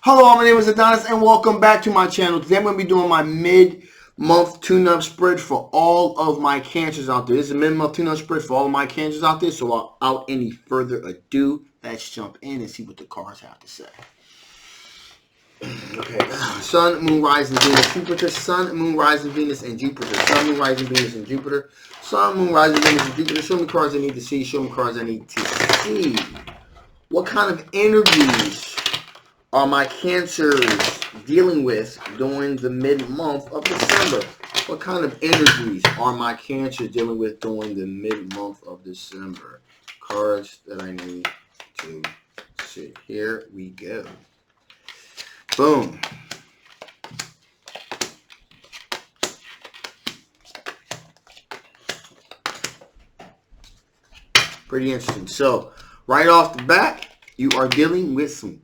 Hello, my name is Adonis and welcome back to my channel. Today I'm going to be doing my mid-month tune-up spread for all of my cancers out there. This is a mid-month tune-up spread for all of my cancers out there. So without any further ado, let's jump in and see what the cards have to say. Okay, Sun, Moon, Rising, Venus, Jupiter. Sun, Moon, Rising, Venus, and Jupiter. Sun, Moon, Rising, Venus, and Jupiter. Sun, Moon, Rising, Venus, and Jupiter. Show me cards I need to see. Show me cards I need to see. What kind of energies are my cancers dealing with during the mid-month of December? What kind of energies are my cancers dealing with during the mid-month of December? Cards that I need to see. Here we go. Boom. Pretty interesting. So, right off the bat, you are dealing with some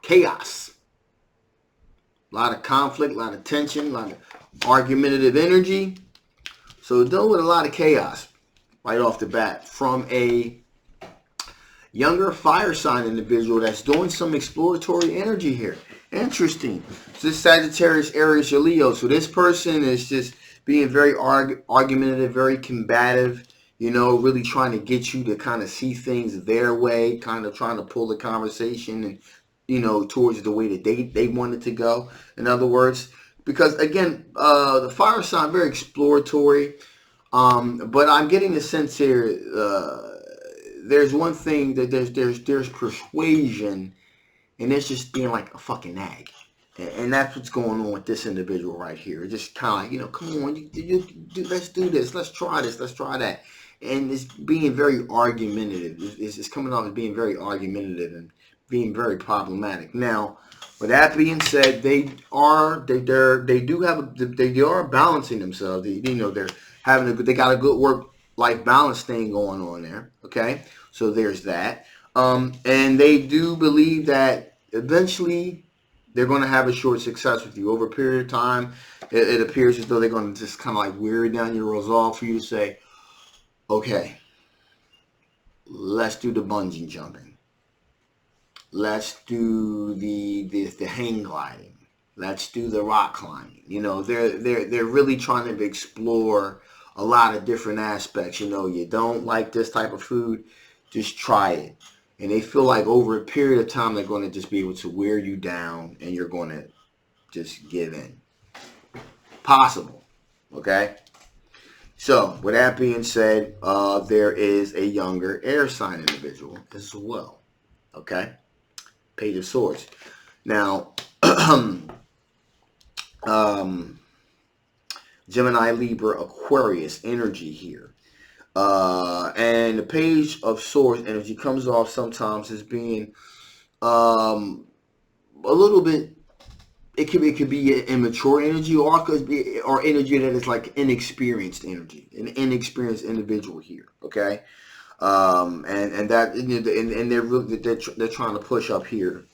chaos. A lot of conflict, a lot of tension, a lot of argumentative energy. So dealing with a lot of chaos right off the bat from a younger fire sign individual that's doing some exploratory energy here. Interesting. So this Sagittarius, Aries, or Leo. So this person is just being very argumentative, very combative, you know, really trying to get you to kind of see things their way, kind of trying to pull the conversation and, you know, towards the way that they want it to go. In other words, because again, the fire sign, very exploratory. But I'm getting the sense here, there's one thing that there's persuasion, and there's just being like a fucking nag. And that's what's going on with this individual right here. It's just kind of like, you know, come on, let's do this, let's try this, let's try that. And it's being very argumentative. It's coming off as being very argumentative and being very problematic. Now, with that being said, they are balancing themselves. They're they got a good work-life balance thing going on there. Okay, so there's that. And they do believe that eventually they're going to have a short success with you over a period of time. It appears as though they're going to just kind of like wear down your resolve for you to say, okay, let's do the bungee jumping. Let's do the hang gliding. Let's do the rock climbing. You know, they're really trying to explore a lot of different aspects. You know, you don't like this type of food, just try it. And they feel like over a period of time, they're going to just be able to wear you down and you're going to just give in. Possible. Okay? So, with that being said, there is a younger air sign individual as well. Okay? Page of Swords. Now, Gemini, Libra, Aquarius energy here. And the Page of Swords energy comes off sometimes as being a little bit, it could be immature energy, or it could be energy that is like inexperienced energy, an inexperienced individual here. Okay, and that and they're trying to push up here,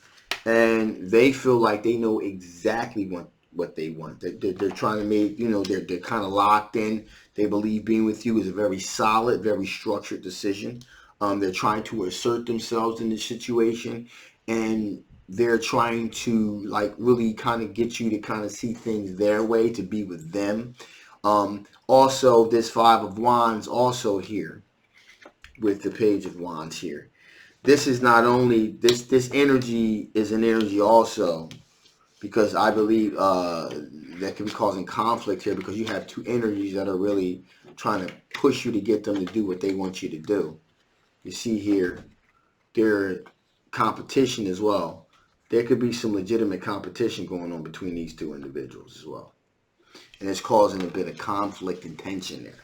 and they feel like they know exactly what they want. They're trying to make, you know, they're kind of locked in. They believe being with you is a very solid, very structured decision. They're trying to assert themselves in this situation, and they're trying to like really kind of get you to kind of see things their way, to be with them. Also, this Five of Wands also here with the Page of Wands here. This is not only, this energy is an energy also, because I believe that can be causing conflict here, because you have two energies that are really trying to push you to get them to do what they want you to do. You see here, their competition as well. There could be some legitimate competition going on between these two individuals as well. And it's causing a bit of conflict and tension there.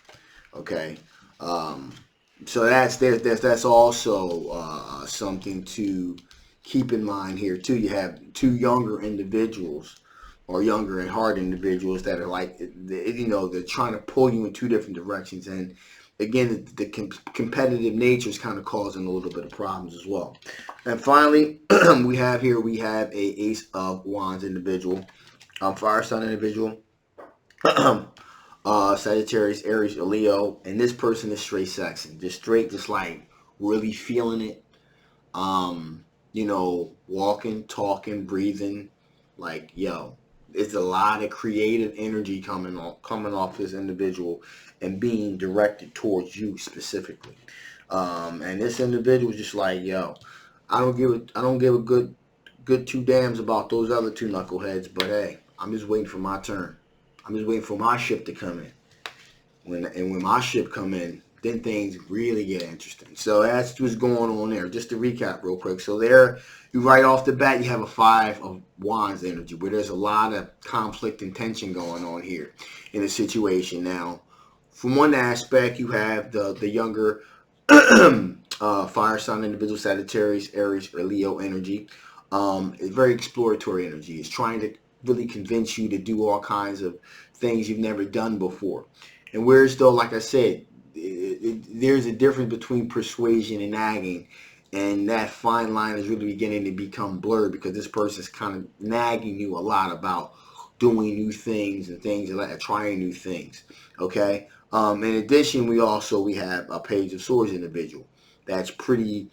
Okay. So that's also something to keep in mind here too. You have two younger individuals, or younger at heart individuals, that are like, you know, they're trying to pull you in two different directions. And again, the competitive nature is kind of causing a little bit of problems as well. And finally, we have a Ace of Wands individual, fire sign individual, Sagittarius, Aries, or Leo, and this person is straight sexing, just like really feeling it. you know, walking, talking, breathing. Like, yo, it's a lot of creative energy coming off this individual and being directed towards you specifically. And this individual is just like, yo, I don't give a good two dams about those other two knuckleheads, but hey, I'm just waiting for my turn. I'm just waiting for my ship to come in. When my ship come in, then things really get interesting. So that's what's going on there. Just to recap real quick. So there, you right off the bat, you have a 5 of Wands energy, where there's a lot of conflict and tension going on here in a situation. Now, from one aspect, you have the younger fire sign individual, Sagittarius, Aries, or Leo energy. It's very exploratory energy. It's trying to really convince you to do all kinds of things you've never done before. And whereas though, like I said, there's a difference between persuasion and nagging, and that fine line is really beginning to become blurred because this person's kind of nagging you a lot about doing new things and things like trying new things. Okay. In addition, we have a Page of Swords individual that's pretty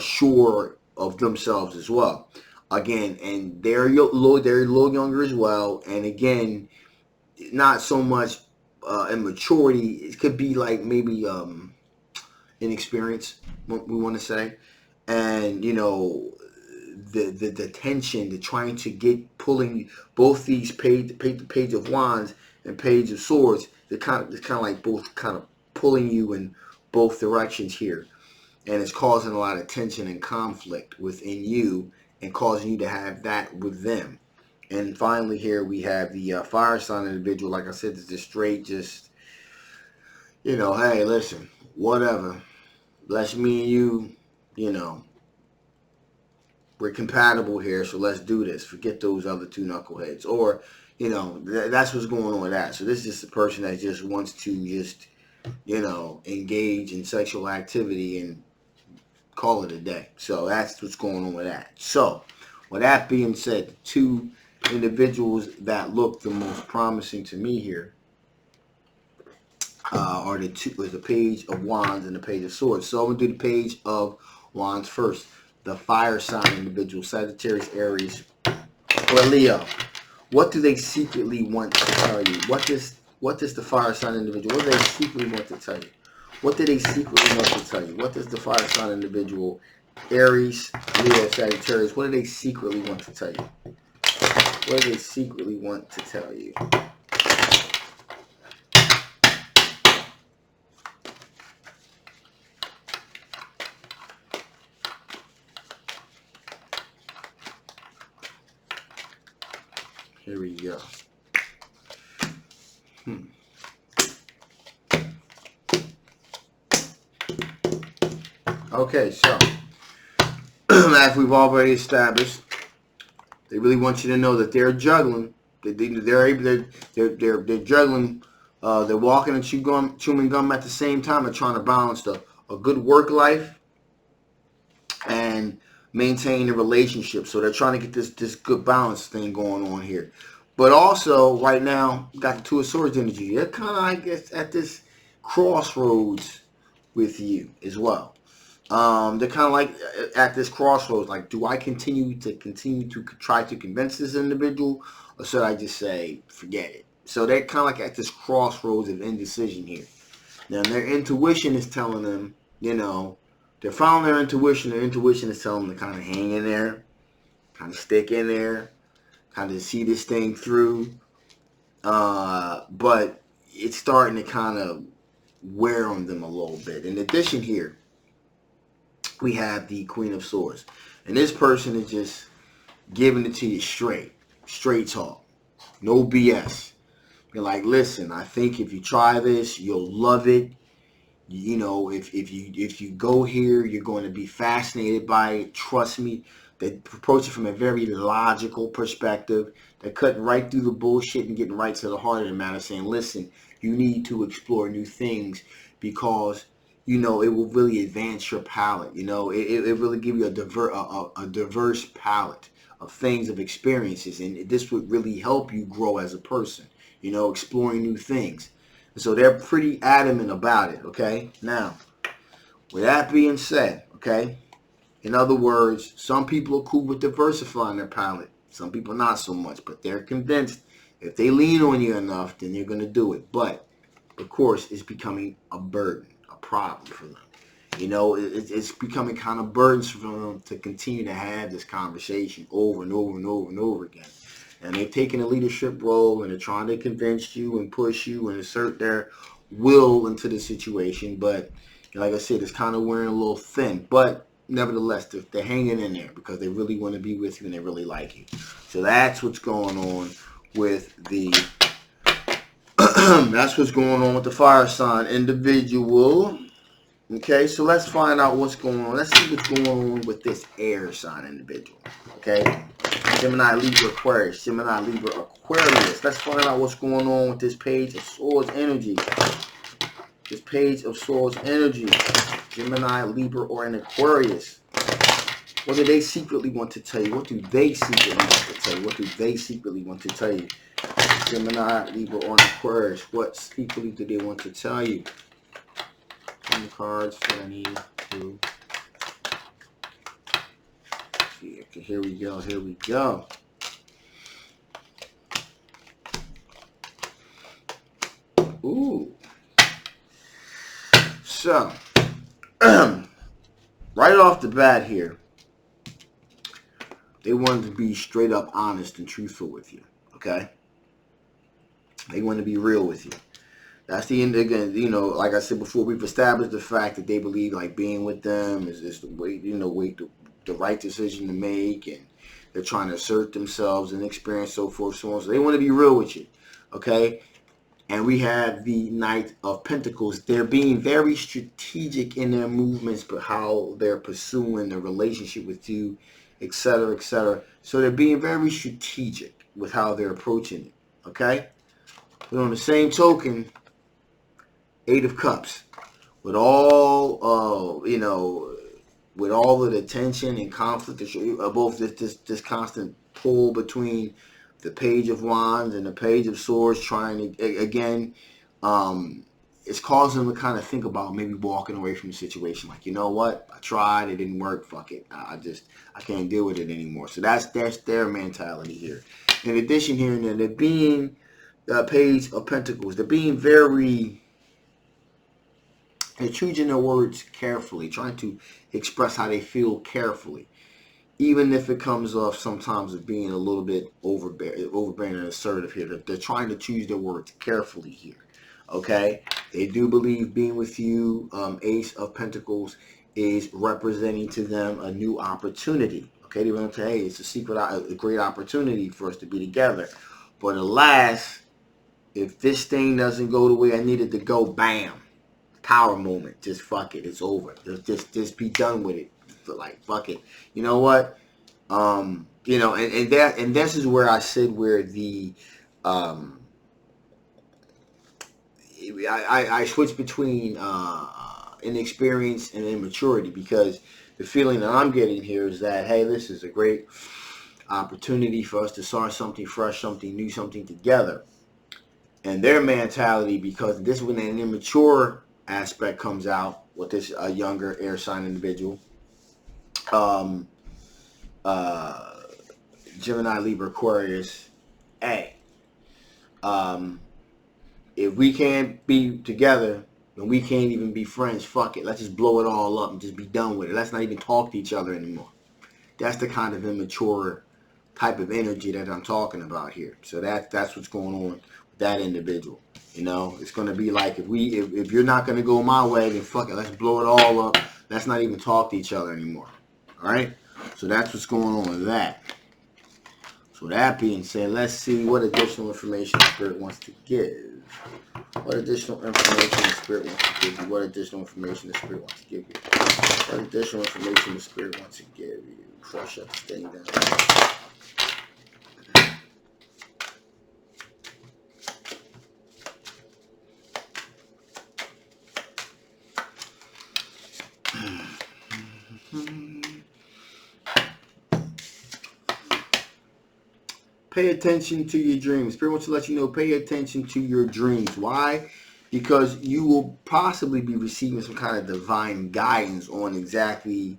sure of themselves as well. Again, and they're a little younger as well. And again, not so much immaturity. It could be like maybe inexperience, what we want to say. And you know, the tension, the trying to get pulling both these Page of Wands and Page of Swords. It's kind of like both kind of pulling you in both directions here, and it's causing a lot of tension and conflict within you, and causing you to have that with them. And finally, here we have the fire sign individual. Like I said, it's just straight, just, you know, hey, listen, whatever. Let's me and you, you know, we're compatible here, so let's do this. Forget those other two knuckleheads. Or, you know, that's what's going on with that. So this is just a person that just wants to just, you know, engage in sexual activity and call it a day. So that's what's going on with that. So, with that being said, the two individuals that look the most promising to me here are the Page of Wands and the Page of Swords. So I'm going to do the Page of Wands first. The fire sign individual, Sagittarius, Aries, or Leo. What do they secretly want to tell you? What does the fire sign individual, what do they secretly want to tell you? What do they secretly want to tell you? What does the fire sign individual, Aries, Leo, Sagittarius, what do they secretly want to tell you? What do they secretly want to tell you? Here we go. Okay, so as we've already established, they really want you to know that they're juggling. They're juggling. They're walking and chewing gum at the same time and trying to balance a good work life and maintain a relationship. So they're trying to get this good balance thing going on here. But also, right now, got the Two of Swords energy. They're kind of, I guess, at this crossroads with you as well. They're kind of like at this crossroads. Like, do I continue to try to convince this individual, or should I just say, forget it? So they're kind of like at this crossroads of indecision here. Now, their intuition is telling them, you know, they're following their intuition. Their intuition is telling them to kind of hang in there, kind of stick in there, kind of see this thing through. But it's starting to kind of wear on them a little bit. In addition here, we have the Queen of Swords. And this person is just giving it to you straight talk. No BS. You're like, listen, I think if you try this, you'll love it. You know, if you go here, you're going to be fascinated by it. Trust me. They approach it from a very logical perspective. They're cutting right through the bullshit and getting right to the heart of the matter, saying, listen, you need to explore new things because, you know, it will really advance your palette. You know, it really give you a diverse palette of things, of experiences, and this would really help you grow as a person, you know, exploring new things. And so they're pretty adamant about it, okay? Now, with that being said, okay, In other words, some people are cool with diversifying their palette. Some people not so much, but they're convinced if they lean on you enough, then they're going to do it. But, of course, it's becoming a burden, a problem for them. You know, it's becoming kind of burdensome for them to continue to have this conversation over and over and over and over again. And they're taking a leadership role, and they're trying to convince you and push you and assert their will into the situation. But, like I said, it's kind of wearing a little thin. But, nevertheless, they're hanging in there because they really want to be with you and they really like you. So that's what's going on with the that's what's going on with the fire sign individual. Okay, so let's find out what's going on. Let's see what's going on with this air sign individual. Okay, Gemini, Libra, Aquarius. Gemini, Libra, Aquarius. Let's find out what's going on with this page of swords energy. This page of swords energy. Gemini, Libra, or an Aquarius. What do they secretly want to tell you? What do they secretly want to tell you? What do they secretly want to tell you? Gemini, Libra, or an Aquarius. What secretly do they want to tell you? The cards that I need to see. Okay, here we go. Here we go. Ooh. So, right off the bat here, they wanted to be straight up honest and truthful with you. Okay? They want to be real with you. That's the end. Again, you know, like I said before, we've established the fact that they believe like being with them is the way, you know, the right decision to make, and they're trying to assert themselves and experience, so forth, so on. So they want to be real with you, okay? And we have the Knight of Pentacles. They're being very strategic in their movements, but how they're pursuing the relationship with you, etc., etc. So they're being very strategic with how they're approaching it, okay? But on the same token, Eight of Cups, with all you know, with all of the tension and conflict, both this constant pull between the Page of Wands and the Page of Swords, trying to again, it's causing them to kind of think about maybe walking away from the situation. Like, you know what, I tried, it didn't work. Fuck it, I can't deal with it anymore. So that's their mentality here. In addition, here and there, they're being Page of Pentacles. They're being very. They're choosing their words carefully, trying to express how they feel carefully, even if it comes off sometimes of being a little bit overbearing and assertive here. They're trying to choose their words carefully here, okay? They do believe being with you, Ace of Pentacles, is representing to them a new opportunity, okay? They want to say, hey, it's a great opportunity for us to be together. But alas, if this thing doesn't go the way I need it to go, bam. Power moment, just fuck it, it's over. Just be done with it. Like, fuck it. You know what? You know, and this is where I said where the I switch between inexperience and immaturity, because the feeling that I'm getting here is that, hey, this is a great opportunity for us to start something fresh, something new, something together. And their mentality, because this is when an immature aspect comes out with this younger air sign individual, Gemini, Libra, Aquarius. Hey, if we can't be together and we can't even be friends, fuck it, let's just blow it all up and just be done with it. Let's not even talk to each other anymore. That's the kind of immature type of energy that I'm talking about here. So that's what's going on with that individual. You know, it's going to be like, if you're not going to go my way, then fuck it, let's blow it all up. Let's not even talk to each other anymore. All right? So that's what's going on with that. So that being said, let's see what additional information the Spirit wants to give. What additional information the Spirit wants to give you? What additional information the Spirit wants to give you? What additional information the Spirit wants to give you? Before I shut this thing down. Pay attention to your dreams. Spirit wants to let you know, pay attention to your dreams. Why? Because you will possibly be receiving some kind of divine guidance on exactly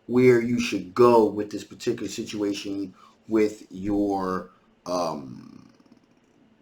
where you should go with this particular situation with your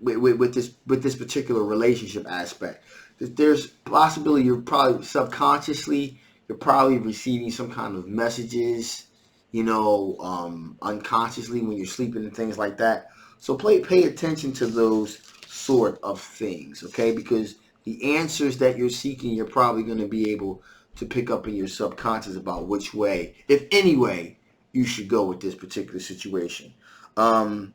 with this particular relationship aspect. There's possibility you're probably subconsciously you're probably receiving some kind of messages, unconsciously when you're sleeping and things like that. So pay attention to those sort of things, okay? Because the answers that you're seeking, you're probably going to be able to pick up in your subconscious about which way, if any way, you should go with this particular situation. And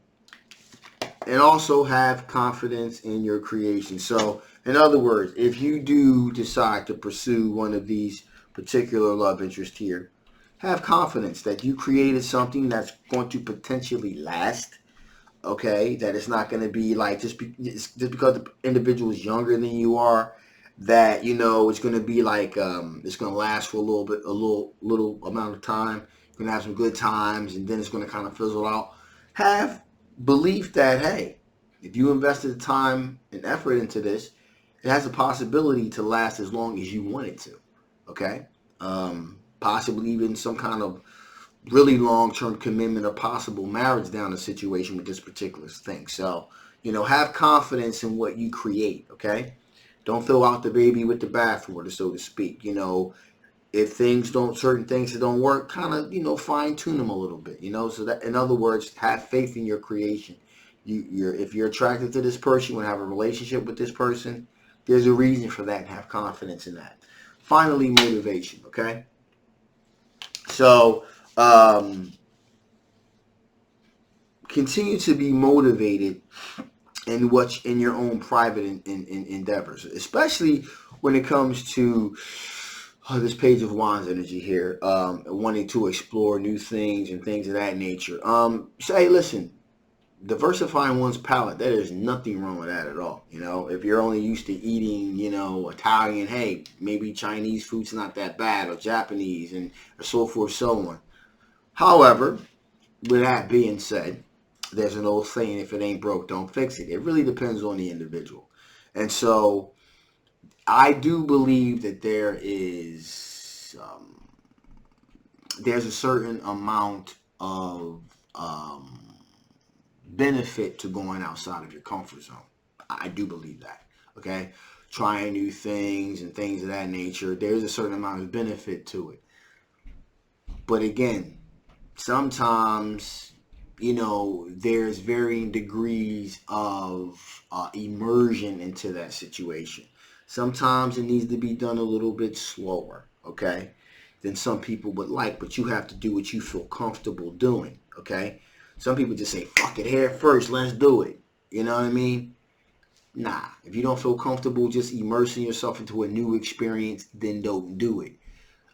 also have confidence in your creation. So, in other words, if you do decide to pursue one of these particular love interests here, have confidence that you created something that's going to potentially last. Okay, that it's not going to be like just because the individual is younger than you are, that it's going to be like it's going to last for a little amount of time. You're going to have some good times, and then it's going to kind of fizzle out. Have belief that, hey, if you invested the time and effort into this, it has a possibility to last as long as you want it to. Okay, possibly even some kind of really long-term commitment or possible marriage down the situation with this particular thing. So, have confidence in what you create. Okay, don't throw out the baby with the bathwater, so to speak. If certain things that don't work, kind of, fine tune them a little bit, so that, in other words, have faith in your creation. If you're attracted to this person, you want to have a relationship with this person, there's a reason for that, and have confidence in that. Finally, motivation, okay? So, continue to be motivated in your own private endeavors, especially when it comes to this Page of Wands energy here, wanting to explore new things and things of that nature. Say, listen, diversifying one's palate, there is nothing wrong with that at all. If you're only used to eating, Italian, hey, maybe Chinese food's not that bad, or Japanese, and so forth, so on. However, with that being said, there's an old saying, if it ain't broke, don't fix it. It really depends on the individual. And so I do believe that there's a certain amount of benefit to going outside of your comfort zone. I do believe that. Okay, trying new things and things of that nature. There's a certain amount of benefit to it. But again, sometimes there's varying degrees of immersion into that situation. Sometimes it needs to be done a little bit slower, okay, than some people would like, but you have to do what you feel comfortable doing, okay? Some people just say, fuck it, here first, let's do it. You know what I mean? Nah, if you don't feel comfortable just immersing yourself into a new experience, then don't do it.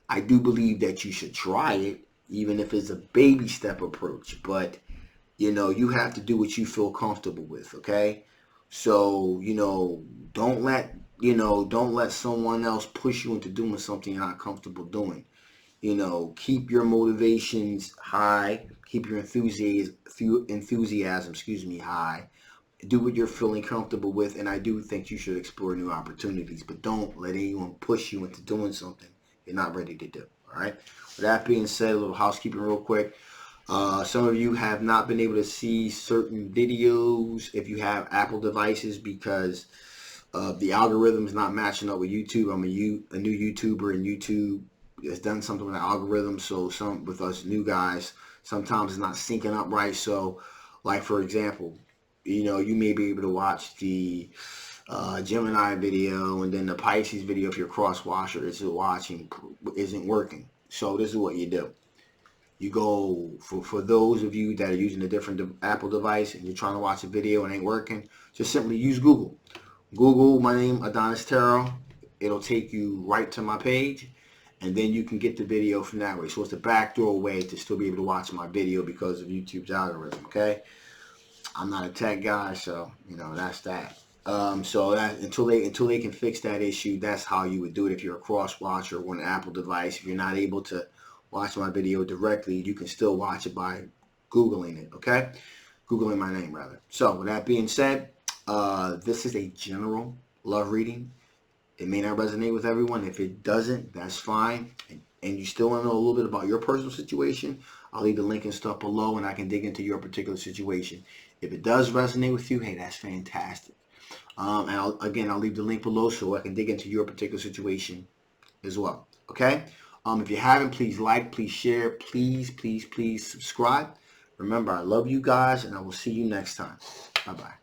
I do believe that you should try it, even if it's a baby step approach, but you have to do what you feel comfortable with, okay? So, don't let someone else push you into doing something you're not comfortable doing. Keep your motivations high, keep your enthusiasm, high. Do what you're feeling comfortable with, and I do think you should explore new opportunities, but don't let anyone push you into doing something you're not ready to do, all right? With that being said, a little housekeeping real quick. Some of you have not been able to see certain videos if you have Apple devices because the algorithm is not matching up with YouTube. I'm a new YouTuber, and YouTube has done something with the algorithm. So with us new guys, sometimes it's not syncing up right. So, like for example, you may be able to watch the Gemini video, and then the Pisces video if your cross washer isn't working. So this is what you do. You go, for those of you that are using a different Apple device and you're trying to watch a video and ain't working, just simply use Google. Google my name, Adonis Tarot. It'll take you right to my page, and then you can get the video from that way. So it's a backdoor way to still be able to watch my video because of YouTube's algorithm, okay? I'm not a tech guy, so, that's that. So that until they can fix that issue, that's how you would do it if you're a cross watcher or on an Apple device. If you're not able to watch my video directly, you can still watch it by Googling it, okay? Googling my name, rather. So with that being said, this is a general love reading. It may not resonate with everyone. If it doesn't, that's fine. and you still want to know a little bit about your personal situation, I'll leave the link and stuff below, and I can dig into your particular situation. If it does resonate with you, hey, that's fantastic. And I'll leave the link below so I can dig into your particular situation as well. Okay? If you haven't, please like, please share, please subscribe. Remember, I love you guys, and I will see you next time. Bye-bye.